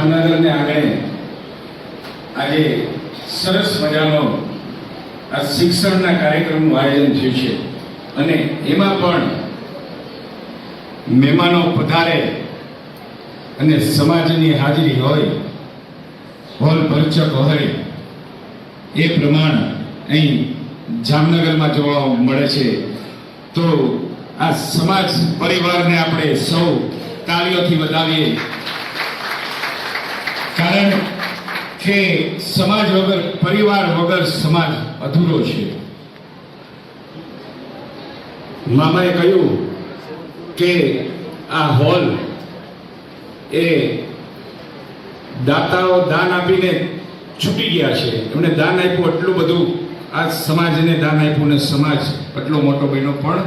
જામનગરને આંગણે આજે સરસ મજાનો આ શિક્ષણના કાર્યક્રમનું આયોજન થયું છે અને એમાં પણ મહેમાનો પધારે અને સમાજની હાજરી હોય, હોલ ભરચક હોય એ પ્રમાણ અહીં જામનગરમાં જોવા મળે છે. તો આ સમાજ પરિવારને આપણે સૌ તાળીઓથી વધાવીએ, કારણ કે સમાજ વગર, પરિવાર વગર સમાજ અધૂરો છે. મામાએ કહ્યું કે આ હોલ એ દાતાઓ દાન આપીને છૂટી ગયા છે. એમણે દાન આપ્યું, એટલું બધું આ સમાજને દાન આપ્યું ને સમાજ એટલો મોટો બન્યો, પણ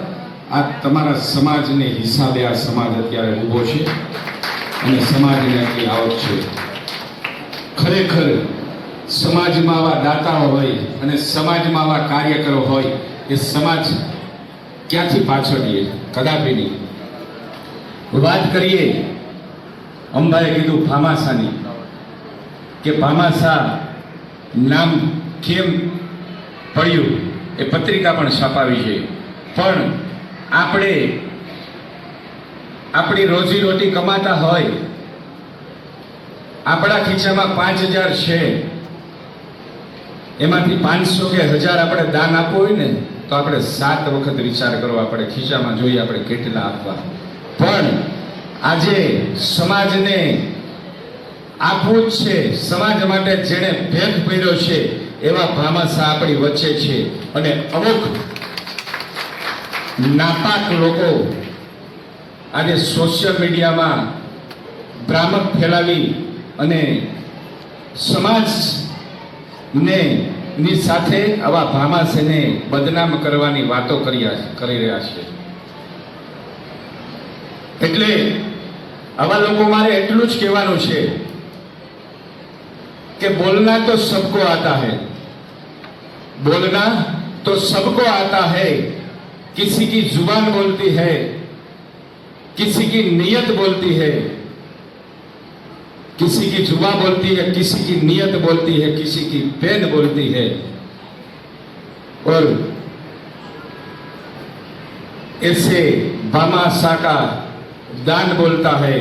આ તમારા સમાજને હિસાબે આ સમાજ અત્યારે ઊભો છે અને સમાજને આટલી આવક છે. ખરેખર સમાજમાં આવા દાતાઓ હોય અને સમાજમાં આવા કાર્યકરો હોય એ સમાજ ક્યાંથી પાછળ રહે? કદાપી નહીં. વાત કરીએ અંબાએ કીધું ભામાશાની, કે ભામાશા નામ કેમ પડ્યું એ પત્રિકા પણ છપાવી છે. પણ આપણે આપણી રોજીરોટી કમાતા હોય, આપણા ખીચામાં 5000 છે, એમાંથી 500 કે 1000 આપણે દાન આપવું હોય ને તો આપણે 7 વખત વિચાર કરો, આપણે ખીચામાં જોઈએ આપણે કેટલા આપવા. પણ આજે સમાજને આપવું જ છે, સમાજ માટે જેણે ભેગ પહેર્યો છે એવા ભામાશા આપણી વચ્ચે છે. અને અમુક નાપાક લોકો આજે સોશિયલ મીડિયામાં ભ્રામક ફેલાવી અને સમાજને ની સાથે આવા ભામાશાને બદનામ કરવાની વાતો કરી રહ્યા છે. એટલે આવા લોકો મારે એટલું જ કહેવાનું છે कि बोलना तो सबको आता है, बोलना तो सबको आता है. किसी की जुबान बोलती है, किसी की नीयत बोलती है, किसी की जुबान बोलती है, किसी की नीयत बोलती है, किसी की पेन बोलती है. और ऐसे भामाशाह का दान बोलता है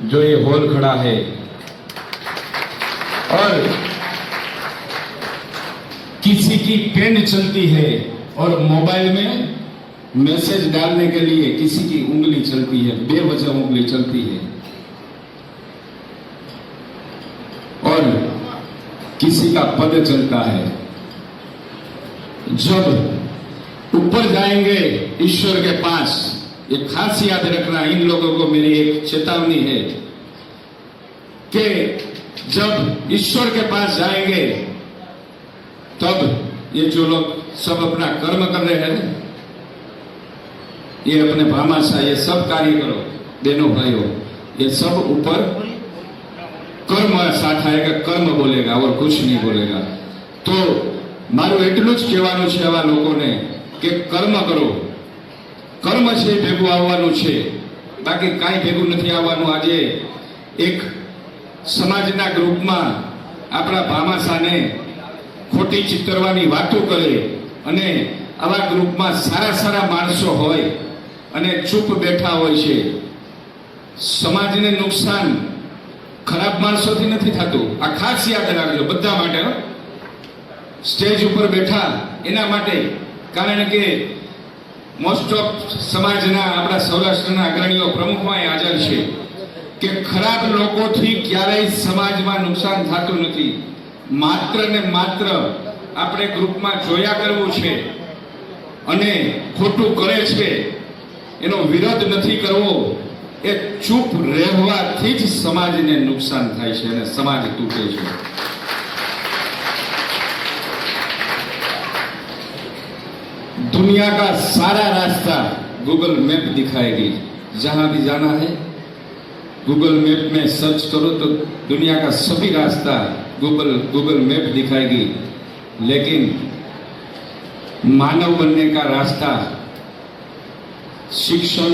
जो ये हॉल खड़ा है. और किसी की पेन चलती है और मोबाइल में मैसेज डालने के लिए किसी की उंगली चलती है, बेवजह उंगली चलती है. और किसी का पद चलता है. जब ऊपर जाएंगे ईश्वर के पास, ये खास याद रखना, इन लोगों को मेरी एक चेतावनी है कि जब ईश्वर के पास जाएंगे तब ये जो लोग सब अपना कर्म कर रहे हैं, ये अपने भामाशाह, ये सब कारीगरों, बहनों भाइयों, ये सब ऊपर कर्म साथ आएगा, कर्म बोलेगा और कुछ नहीं बोलेगा. तो मारू એટલું જ કહેવાનું છે આવા લોકોને કે કર્મ કરો. કર્મ છે ભેગું આવવાનું છે, બાકી કાંઈ ભેગું નથી આવવાનું. આજે એક સમાજના ગ્રુપમાં આપણા ભામાશાહને ખોટી ચિતરવાની વાતો કરે અને આવા ગ્રુપમાં સારા સારા માણસો હોય અને ચૂપ બેઠા હોય છે. સમાજને નુકસાન ખરાબ માણસોથી નથી થતું, આ ખાસ યાદ રાખજો બધા માટે. સ્ટેજ ઉપર બેઠા એના માટે, કારણ કે મોસ્ટ ઓફ સમાજના આપણા સૌરાષ્ટ્રના અગ્રણીઓ પ્રમુખમાં હાજર છે કે ખરાબ લોકોથી ક્યારેય સમાજમાં નુકસાન થતું નથી. માત્ર ને માત્ર આપણે ગ્રુપમાં જોયા કરવું છે અને ખોટું કરે છે એનો વિરોધ નથી કરવો. એ ચૂપ રહેવાથી જ સમાજને નુકસાન થાય છે અને સમાજ તૂટે છે. दुनिया का सारा रास्ता गूगल मैप दिखाएगी. जहां भी जाना है गूगल मैप में सर्च करो तो दुनिया का सभी रास्ता गूगल मैप दिखाएगी. लेकिन मानव बनने का रास्ता शिक्षण,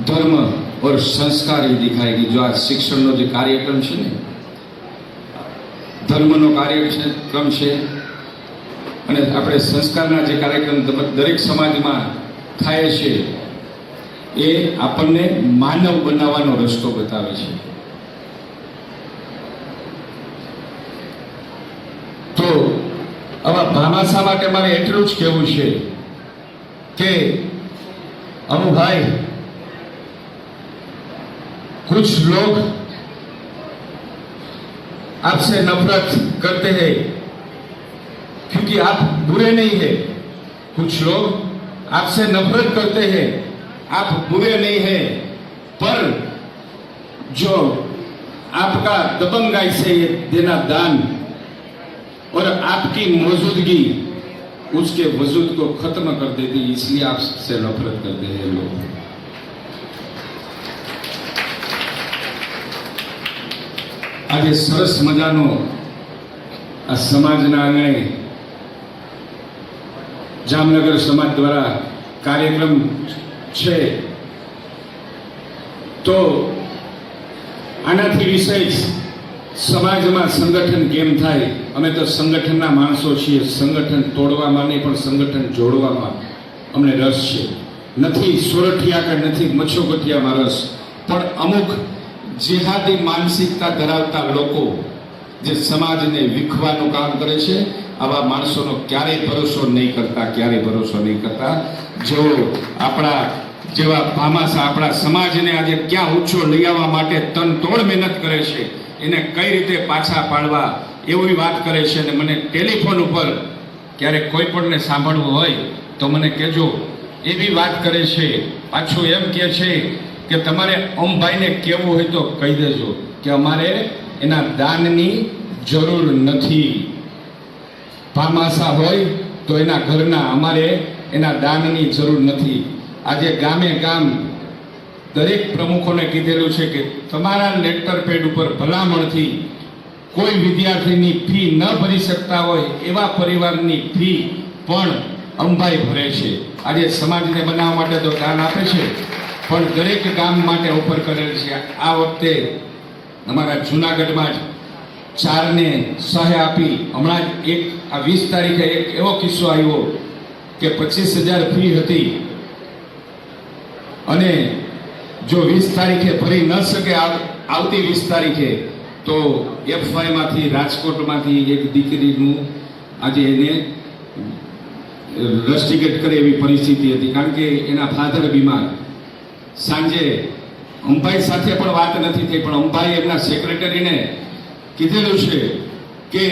धर्म और संस्कार ही दिखाएगी। जो आ शिक्षणનો જે કાર્યક્રમ છે ને, ધર્મનો કાર્યક્રમ છે અને આપણે સંસ્કારના જે કાર્યક્રમ દરેક સમાજમાં થાય છે એ આપણને માનવ બનાવવાનો રસ્તો બતાવે છે। તો આવા ભામાસા માટે મારે એટલું જ કહેવું છે કે अनु भाई, कुछ लोग आपसे नफरत करते हैं क्योंकि आप बुरे नहीं है। कुछ लोग आपसे नफरत करते हैं, आप बुरे नहीं है, पर जो आपका दबंगाई से ये देना दान और आपकी मौजूदगी उसके वजूद को खत्म कर देती, इसलिए आपसे नफरत करते हैं लोग। आज सरस मजानो आ समाजना आंगणे जामनगर समाज द्वारा कार्यक्रम छे, तो आनाथी विषय समाज में संगठन केम थाय। अमे तो संगठनना माणसो छीए, संगठन तोड़वामां नहीं पण संगठन जोड़वामां अमने रस छे। नथी सोरठिया के नथी मच्छोगठियामां रस, पण अमुक जिहादी मानसिकता धरावता लोको जे समाजने वीखवानुं काम करे छे, आवा माणसोनो क्यारेय भरोसो नहीं करता, क्यारेय भरोसो नहीं करता। जो आपणा जेवा भामासा आपणा समाजने आजे क्या ऊंचो लई आववा माटे तनतोड़ मेहनत करे छे, એને કઈ રીતે પાછા પાડવા એવી વાત કરે છે। અને મને ટેલિફોન ઉપર ક્યારેક કોઈ પણને સાંભળવું હોય તો મને કહેજો, એવી વાત કરે છે। પાછું એમ કહે છે કે તમારે ઓમભાઈને કહેવું હોય તો કહી દેજો કે અમારે એના દાનની જરૂર નથી। ભામાસા હોય તો એના ઘરના, અમારે એના દાનની જરૂર નથી। આજે ગામે ગામ दरेक प्रमुखों ने कीधेलू है कि तमारा लेटर पेड पर भलामणथी कोई विद्यार्थी फी न भरी सकता होय एवा परिवारनी फी पण अंबाई भरे छे। आज समाज ने बनावा माटे तो दान आपे छे, पण दरेक गाम माटे ऑफर करेल छे। आ वखते अमारा जूनागढ़ में 4 ने सहाय आपी। हमणां एक 20 तारीखे एक एवो किस्सो आव्यो कि 25,000 फी हती अने जो 20 तारीखे भरी न सके आवती 20 तारीखे तो F5 मांथी राजकोट मांथी एक दीकरीनुं आज एने रस्टिकेट करे एवी परिस्थिति हती, कारण के एना फाधर बीमार। सांजे अंबाई साथे पण वात नथी थई, पण अंबाई एमना सेक्रेटरीने कीधेलुं छे के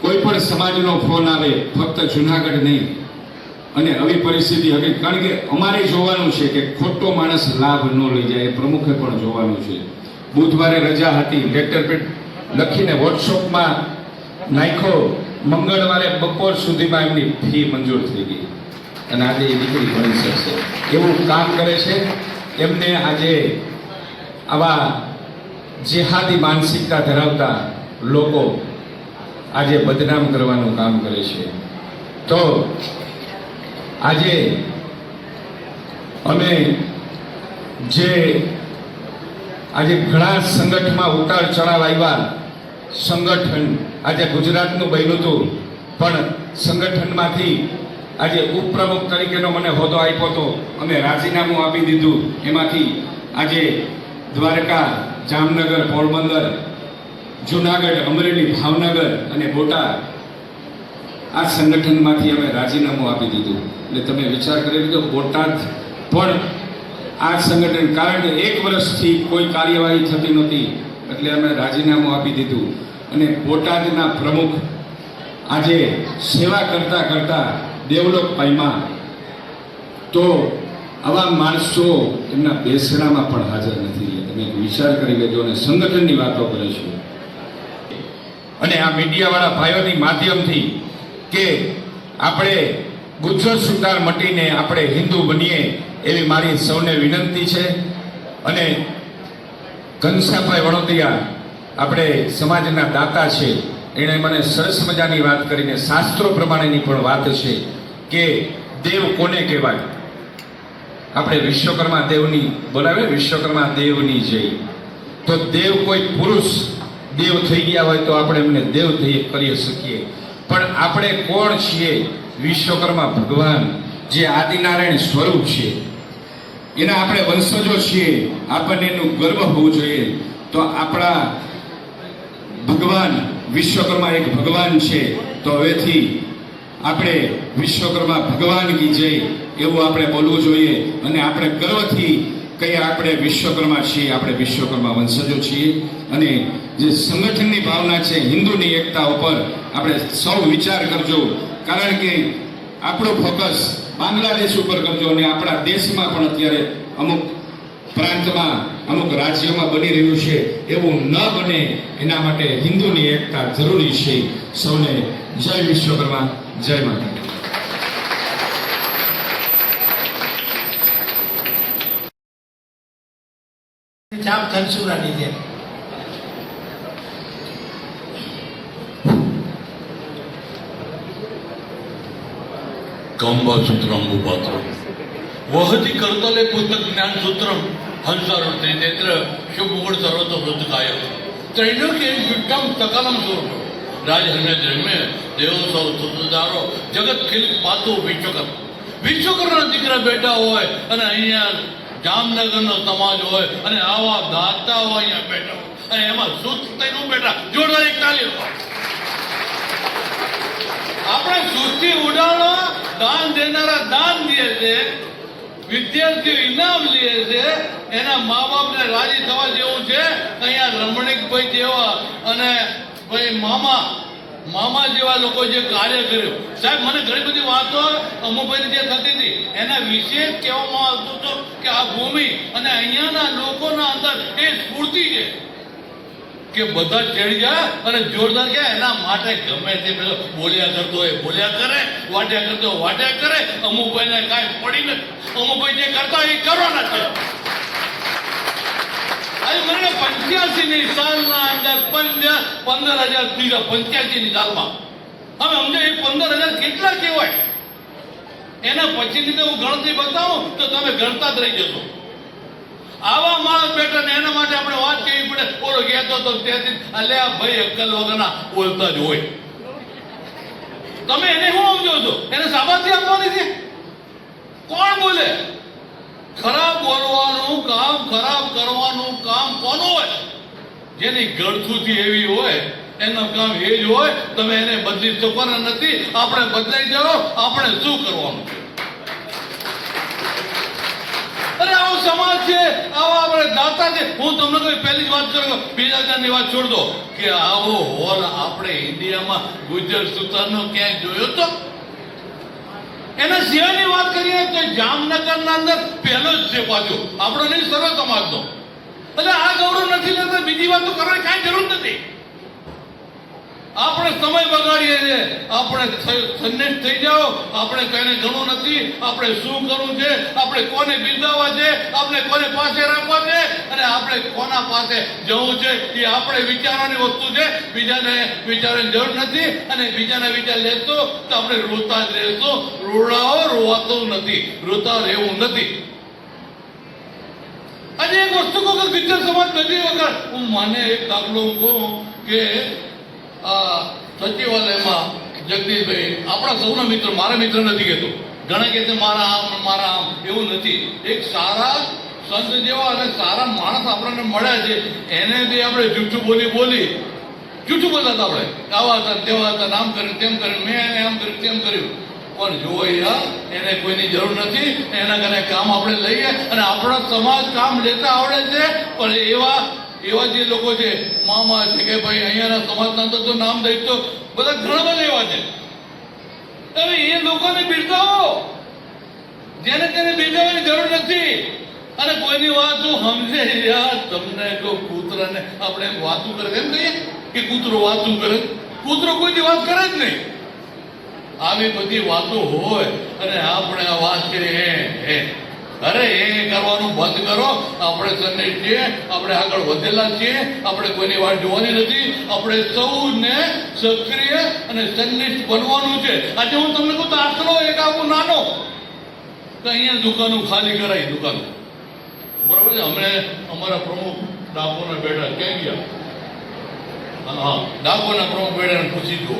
कोई पण समाजनो फोन आवे, फक्त जूनागढ़ नहीं, અને આવી પરિસ્થિતિ હતી। કારણ કે અમારે જોવાનું છે કે ખોટો માણસ લાભ ન લઈ જાય, પ્રમુખે પણ જોવાનું છે। બુધવારે રજા હતી, લેટર પેડ લખીને વોટ્સઅપમાં નાખ્યો, મંગળવારે બપોર સુધીમાં એમની ફી મંજૂર થઈ ગઈ અને આજે એ દીકરી ભણી શકશે એવું કામ કરે છે। એમને આજે આવા જેહાદી માનસિકતા ધરાવતા લોકો આજે બદનામ કરવાનું કામ કરે છે। તો આજે અમે જે આજે ઘણા સંગઠનમાં ઉતાર ચઢાવ આવ્યા, સંગઠન આજે ગુજરાતનું બન્યું હતું, પણ સંગઠનમાંથી આજે ઉપપ્રમુખ તરીકેનો મને હોદ્દો આપ્યો હતો, અમે રાજીનામું આપી દીધું। એમાંથી આજે દ્વારકા, જામનગર, પોરબંદર, જૂનાગઢ, અમરેલી, ભાવનગર અને બોટાદ આ સંગઠનમાંથી અમે રાજીનામું આપી દીધું। એટલે તમે વિચાર કરી લીધો, બોટાદ પણ આ સંગઠન, કારણ કે 1 વર્ષથી કોઈ કાર્યવાહી થતી નહોતી એટલે અમે રાજીનામું આપી દીધું અને બોટાદના પ્રમુખ આજે સેવા કરતા કરતા ડેવલપ પામ્યા। તો આવા માણસો એમના બેસણામાં પણ હાજર નથી। તમે વિચાર કરી લેજો અને સંગઠનની વાતો કરે છે અને આ મીડિયાવાળા ભાઈઓની માધ્યમથી કે આપણે ગુજર સુતાર મટીને આપણે હિન્દુ બનીએ એવી મારી સૌને વિનંતી છે। અને ઘનશ્યામભાઈ વણોદિયા આપણે સમાજના દાતા છે, એણે મને સરસ મજાની વાત કરીને શાસ્ત્રો પ્રમાણેની પણ વાત છે કે દેવ કોને કહેવાય। આપણે વિશ્વકર્મા દેવની બોલાવે, વિશ્વકર્મા દેવની જય. તો દેવ કોઈ પુરુષ દેવ થઈ ગયા હોય તો આપણે એમને દેવ થઈ કરી શકીએ, પણ આપણે કોણ છીએ? વિશ્વકર્મા ભગવાન જે આદિનારાયણ સ્વરૂપ છે, એના આપણે વંશજો છીએ. આપણને એનું ગર્વ હોવું જોઈએ. તો આપણા ભગવાન વિશ્વકર્મા એક ભગવાન છે. તો હવેથી આપણે વિશ્વકર્મા ભગવાન કી જય એવું આપણે બોલવું જોઈએ. અને આપણે ગર્વથી કહીએ આપણે વિશ્વકર્મા છીએ, આપણે વિશ્વકર્મા વંશજો છીએ. અને જે સંગઠનની ભાવના છે, હિન્દુની એકતા ઉપર આપણે સૌ વિચાર કરજો. કારણ કે આપણો ફોકસ બાંગ્લાદેશ ઉપર કરજો. અને આપણા દેશમાં પણ અત્યારે અમુક પ્રાંતમાં, અમુક રાજ્યોમાં બની રહ્યું છે, એવું ન બને એના માટે હિન્દુની એકતા જરૂરી છે. સૌને જય વિશ્વકર્મા, જય માતા. ચાપ ધનસુરાની જેમ કંબસૂત્રમ ઉપાત્રમ વહતિ કરતલે પુસ્તક જ્ઞાન સૂત્રમ હંસારુતિ નેત્ર શુભગુણ સર્વતો વૃદ્ધકાય ત્રૈલોક્ય વિક્રમ સકલમ સ્વરૂપ રાજહન્ય જન્મે દેવો સૌ સુધારો જગત ખીલ પાતો વિશ્વકર્મ. વિશ્વકર્મના દીકરા બેટા હોય અને અહીંયા જામનગરનો સમાજ હોય અને આવા દાતાઓ અહીંયા બેઠા હોય અને એમાં સુત થઈને બેઠા જોરદાર એક તાલી. આપણે સુસ્તી ઉડાડો, દાન દેનારા દાન દે છે, વિદ્યાર્થીઓ ઇનામ લે છે, એના મા બાપને રાજી થવા જેવું છે. અહીંયા રમણીકભાઈ જેવા અને ભાઈ મામા જેવા લોકો જે કાર્ય કર્યું, સાહેબ મને ઘણી બધી વાતો અમુકભાઈની જે થતી હતી એના વિશે કહેવામાં આવતું હતું કે આ ભૂમિ અને અહીંયાના લોકોના અંદર એ સ્ફૂર્તિ છે કે બધા ચડી જાય અને જોરદાર કે એના માટે ગમે તે પેલો બોલ્યા કરતો હોય બોલ્યા કરે, વાટ્યા કરતો વાટ્યા કરે. અમુકભાઈને કાંઈ પડી નથી, અમુકભાઈ જે કરતા એ કરવાના છે. આજે મને 85ની સાલના અંદર 15,000 દીધા. 85ની સાલમાં હવે સમજો એ 15,000 કેટલા કહેવાય? એના પછીની તો હું ગણતરી બતાવું તો તમે ગણતા જ રહી જશો. આવા માણસ બેઠા ને એના માટે આપણે વાત કરવી પડે. બોલો કહેતો તો ત્યાંથી અલ્યા ભાઈ અક્કલ વગરના બોલતા જ હોય. તમે એને શું સમજો છો? એને સાબાથી આપવાની છે? કોણ બોલે? ખરાબ બોલવાનું કામ, ખરાબ કરવાનું કામ કોનું હોય? જેની ગળથુથી એવી હોય એનું કામ એ જ હોય. તમે એને બદલી શકવાના નથી. આપણે બદલાઈ જાઓ. આપણે શું કરવાનું છે? અરે આવો સમાજ છે, આવા આપણે દાતા છે. હું તમને કોઈ પહેલી જ વાત કરું, બીજા ની વાત છોડ દો કે આવો હોલ આપણે ઇન્ડિયામાં ગુજર સુતારનો ક્યાંય જોયો તો? એના સિવાયની વાત કરીએ તો જામનગરના અંદર પહેલો જ છે પાછો આપણો નહીં, સર્વ સમાજનો. એટલે આ ગૌરવ નથી લેતા, બીજી વાત તો કરવાની કાંઈ જરૂર નથી. આપણે સમય બગાડીએ છીએ. આપણે સંન્યાસ થઈ જાઓ. આપણે કઈને ઘણું નથી. આપણે શું કરવું છે, આપણે કોને બિરદાવવા છે, આપણે કોને પાસે રાખવા છે અને આપણે કોના પાસે જવું છે એ આપણે વિચારવાની વસ્તુ છે. બીજાને વિચારવાની જરૂર નથી. અને બીજાના વિચાર લેશો તો આપણે રોતા જ રહેશું. રોવાતું નથી, રોતા રહેવું નથી. આજે એક વસ્તુ કહું કે ગુજર સમાજ બધી વખત હું મને એક દાખલો કહું કે સચિવાલયમાં જગદીશભાઈ આપણા સૌના મિત્ર, મારા મિત્ર નથી કહેતો, ઘણા કહે છે મારા આમ એવું નથી. એક સારા સંત જેવા અને સારા માણસ આપણને મળ્યા છે. એને જે આપણે જૂઠું બોલી જૂઠું બોલતા આપણે આવા હતા તેવા હતા, આમ કર્યું તેમ કર્યું, મેં એને આમ કર્યું તેમ કર્યું. પણ જુઓ યાર, એને કોઈની જરૂર નથી. એના કારણે કામ આપણે લઈએ અને આપણા સમાજ કામ લેતા આવડે છે. પણ એવા જે લોકો છે મામા છે કે ભાઈ અહીંયાના સમાજના તો નામ દઈ તો બધા ઘણા બધા એવા છે. હવે એ લોકોને બિરદાવો, જેને તેને બિરદાવવાની જરૂર નથી. અને કોઈની વાત સમજે યાર. તમને કોઈ કૂતરાને આપણે વાતું કરે એમ કહીએ કે કૂતરો વાતું કરે? કૂતરો કોઈની વાત કરે જ નહીં. આવી બધી વાતો હોય અને આપણે આ વાત કરીએ, અરે એ કરવાનું બંધ કરો. આપણે સન્નિષ્ઠ છીએ, આપણે આગળ વધેલા છીએ. આપણે કોઈની વાત જોવાની નથી. આપણે સૌને સક્રિય અને સન્નિષ્ઠ બનવાનું છે. આજે હું તમને કહું દાખલો એક આપું નાનો. કે અહીંયા દુકાનો ખાલી કરાય દુકાનો, બરોબર છે. અમે અમારા પ્રમુખ ડાકોરના બેઠા ક્યાં ગયા? હા, ડાકોરના પ્રમુખ બેઠાને પૂછી જુઓ,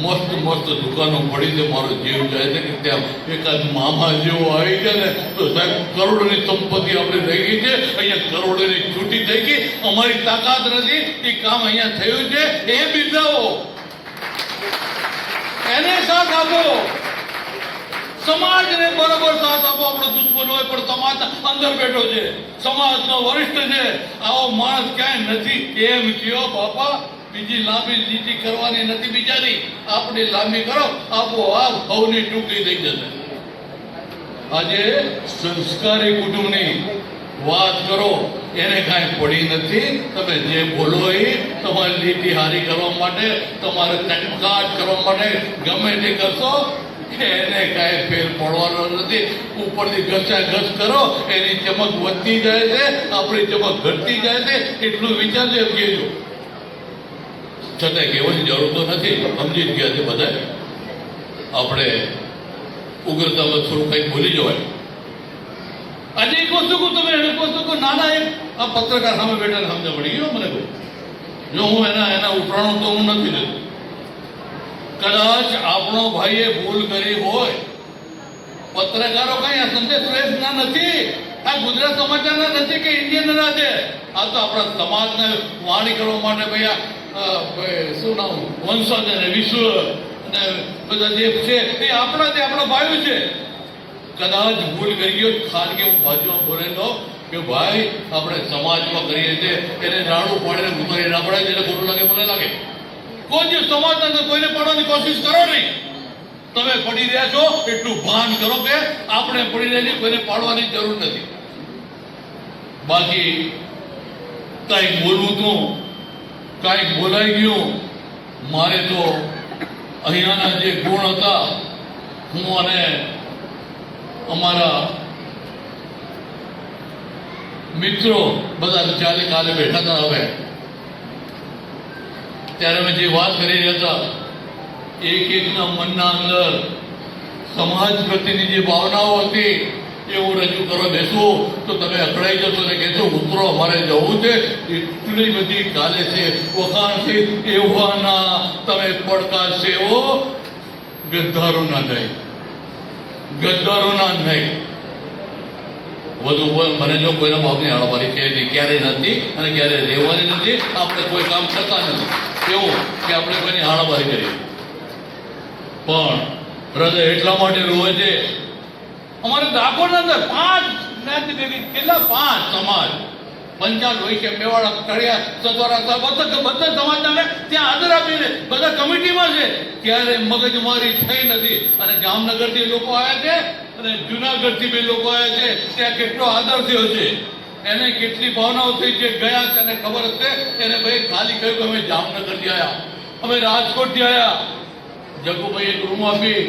મસ્ત મસ્ત દુકાનો પડી છે. મારો જીવ જાય છે કે ત્યાં એકાદ મામા જેવો આવી ગયા ને તો સાહેબ કરોડોની સંપત્તિ આપણે થઈ ગઈ છે. અહીંયા કરોડોની છૂટી થઈ ગઈ, અમારી તાકાત નથી, એ કામ અહીંયા થયું છે. એ બિરદાવો, એને સાથ આપો, સમાજને બરોબર સાથ આપો. આપણો દુશ્મન હોય પણ સમાજ અંદર બેઠો છે, સમાજનો વરિષ્ઠ છે. આવો માણસ ક્યાંય નથી. એમ કયો બાપા, બીજી લાંબી લીટી કરવાની નથી બીજાની, આપણે લાંબી કરો, આપોઆપ હવની ટૂંકી થઈ જશે. આજે સંસ્કારી કુટુંબની વાત કરો, એને કાંઈ પડી નથી. તમે જે બોલો એ તમારી લીટી હારી કરવા માટે, તમારે ટટકાટ કરવા માટે ગમે તે કરશો, એને કાંઈ ફેર પડવાનો નથી. ઉપરથી ઘસાઘસ કરો, એની ચમક વધતી જાય છે, આપણી ચમક ઘટતી જાય છે. એટલું વિચારજો, એમ કહેજો. છતાં કહેવાની જરૂર તો નથી, સમજી જ ગયા છે બધા. આપણે ઉગ્રતામાં થોડું કંઈક ભૂલી જવાય. આજે એક વસ્તુ કહું, તમે એક વસ્તુ કહું, નાના એક આ પત્રકાર સામે બેઠા સમજ પડી ગયો મને કહું. જો હું એના ઉપરાણું તો હું નથી લેતો. કદાચ આપણો ભાઈએ ભૂલ કરી હોય, પત્રકારો કઈ આ સંદેશ પ્રેસના નથી, આ ગુજરાત સમાચારના નથી કે ઇન્ડિયનના છે. આ તો આપણા સમાજને વાણી કરવા માટે ભાઈ શું નામ વંશજ અને વિશ્વ અને બધા જે છે એ આપણા ભાઈઓ છે. કદાચ ભૂલ કરી ગયો, ખાનગી હું બાજુમાં બોલેલો કે ભાઈ આપણે સમાજમાં કરીએ છીએ, એને રાડું પાડીને ઉતારી ના પડાય, જેને ખોટું લાગે મને લાગે. કોઈ જે સમાજ નથી કોઈને પાડવાની કોશિશ કરો નહીં. તમે પડી રહ્યા છો એટલું ભાન કરો કે આપણે પડી રહ્યા છીએ, કોઈને પાડવાની જરૂર નથી. બાકી કંઈક બોલવું હતું, કાંઈક બોલાઈ ગયું. મારે તો અહીંયાના જે ગુણ હતા, હું અને અમારા મિત્રો બધા ચાલે કાલે બેઠા હતા. હવે ત્યારે અમે જે વાત કરી રહ્યા હતા, એક એકના મનના અંદર સમાજ પ્રત્યેની જે ભાવનાઓ હતી એ હું રજૂ કરવા બેસું તો તમે અકળાઈ જશો ને કહેશો ઉતરો, અમારે જવું છે. એટલી બધી કાલે છે વખાણ છે એવાના તમે પડકાર સેવો, ગદ્દારોના નહીં, ગદ્દારોના નહીં. વધુ મને જો કોઈના ભાવની હળવારી છે નહીં, ક્યારેય નથી અને ક્યારેય રહેવાની નથી. આપણે કોઈ કામ કરતા નથી એવું કે આપણે કોઈની હાળાબારી કરીએ, પણ હૃદય એટલા માટે રોવે છે. અમારે ડાકોરના અંદર 5 જ્ઞાતિ ભેગી, કેટલા 5 સમાજ, પંચાલ હોય છે, મેવાડા, કડિયા, સતવારા, બધા સમાજના ત્યાં આદર આપીને બધા કમિટીમાં છે. ક્યારે મગજમારી થઈ નથી. અને જામનગરથી લોકો આવ્યા છે અને જુનાગઢથી બી લોકો આવ્યા છે. ત્યાં કેટલો આદર થયો છે, એને કેટલી ભાવનાઓ થઈ છે. ગયા તેને ખબર હશે. એને ભાઈ ખાલી કહ્યું કે અમે જામનગરથી આવ્યા, અમે રાજકોટથી આવ્યા. જગુભાઈએ એક રૂમ આપી,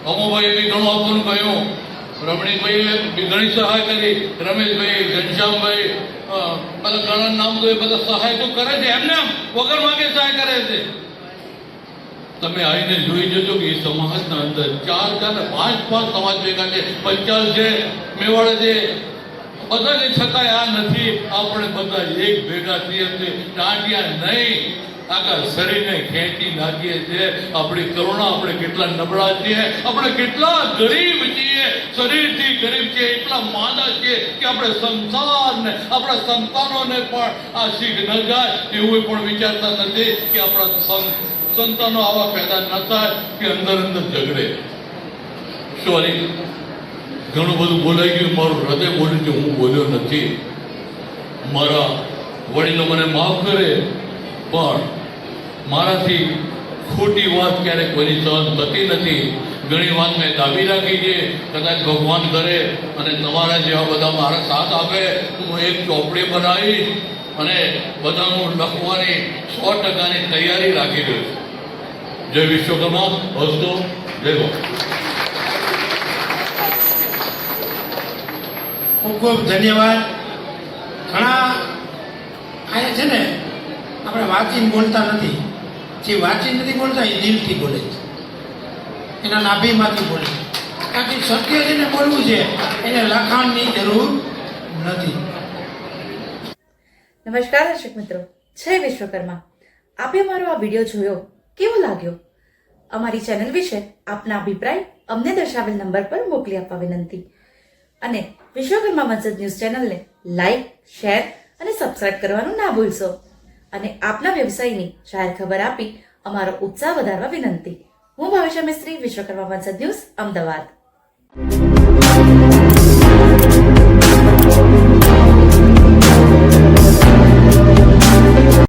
અમુભાઈએ બી ઘણું આપવાનું કહ્યું, રમણીકભાઈએ બી ઘણી સહાય કરી, રમેશભાઈ, ઘનશ્યામભાઈ, બધા ઘણા નામ તો એ બધા સહાય તો કરે છે, એમને વગર માંગે સહાય કરે છે. તમે આવીને જોઈ જજો કે એ સમાજના અંદર 4 ને 5 સમાજ ભેગા છે. પંચાલ છે, મેવાડા છે, બધાને છતાંય આ નથી. આપણે બધા એક ભેગા થઈએ છીએ, ટાંટિયા નહીં, આખા શરીરને ખેંચી નાખીએ છીએ. આપણી કરુણા, આપણે કેટલા નબળા છીએ, આપણે કેટલા ગરીબ છીએ, શરીરથી ગરીબ છીએ, એટલા માંદા છીએ કે આપણે સંસારને, આપણા સંતાનોને પણ આ શીખ ન જાય એવું પણ વિચારતા નથી કે આપણા સંતાનો આવા પેદા ન થાય કે અંદર ઝઘડે. સોરી, ઘણું બધું બોલાઈ ગયું, મારું હૃદય બોલ્યું છે, હું બોલ્યો નથી. મારા વડીલો મને માફ કરે, પણ મારાથી ખોટી વાત ક્યારેક કોઈની સહન થતી નથી. ઘણી વાત મેં દાબી રાખી છે. કદાચ ભગવાન કરે અને તમારા જેવા બધા મારા સાથ આપે, હું એક ચોપડી બનાવીશ અને બધાનું લખવાની 100%ની તૈયારી રાખી દઈશ. જય વિશ્વકર્મા, હસ્તો, જય ભગવાન. ખૂબ ખૂબ ધન્યવાદ. ઘણા અહીંયા છે ને આપણે વાંચીને બોલતા નથી, જે વાંચીને નથી બોલતા એ દિલથી બોલે છે, એના નાભીમાંથી બોલે છે. કારણ કે સત્ય જેને બોલવું છે એને લખાણની જરૂર નથી. નમસ્કાર દર્શક મિત્રો, જય વિશ્વકર્મા. આપે અમારો આ વિડીયો જોયો, કેવો લાગ્યો? અમારી ચેનલ વિશે આપના અભિપ્રાય અમને દર્શાવેલ નંબર પર મોકલી આપવા વિનંતી. અને વિશ્વકર્મા વંશજ ન્યૂઝ ચેનલને લાઈક, શેર અને સબસ્ક્રાઇબ કરવાનું ના ભૂલશો. અને આપના વ્યવસાયની જાહેર ખબર આપી અમારો ઉત્સાહ વધારવા વિનંતી. હું ભાવેશા મિસ્ત્રી, વિશ્વકર્મા વંશજ ન્યૂઝ, અમદાવાદ.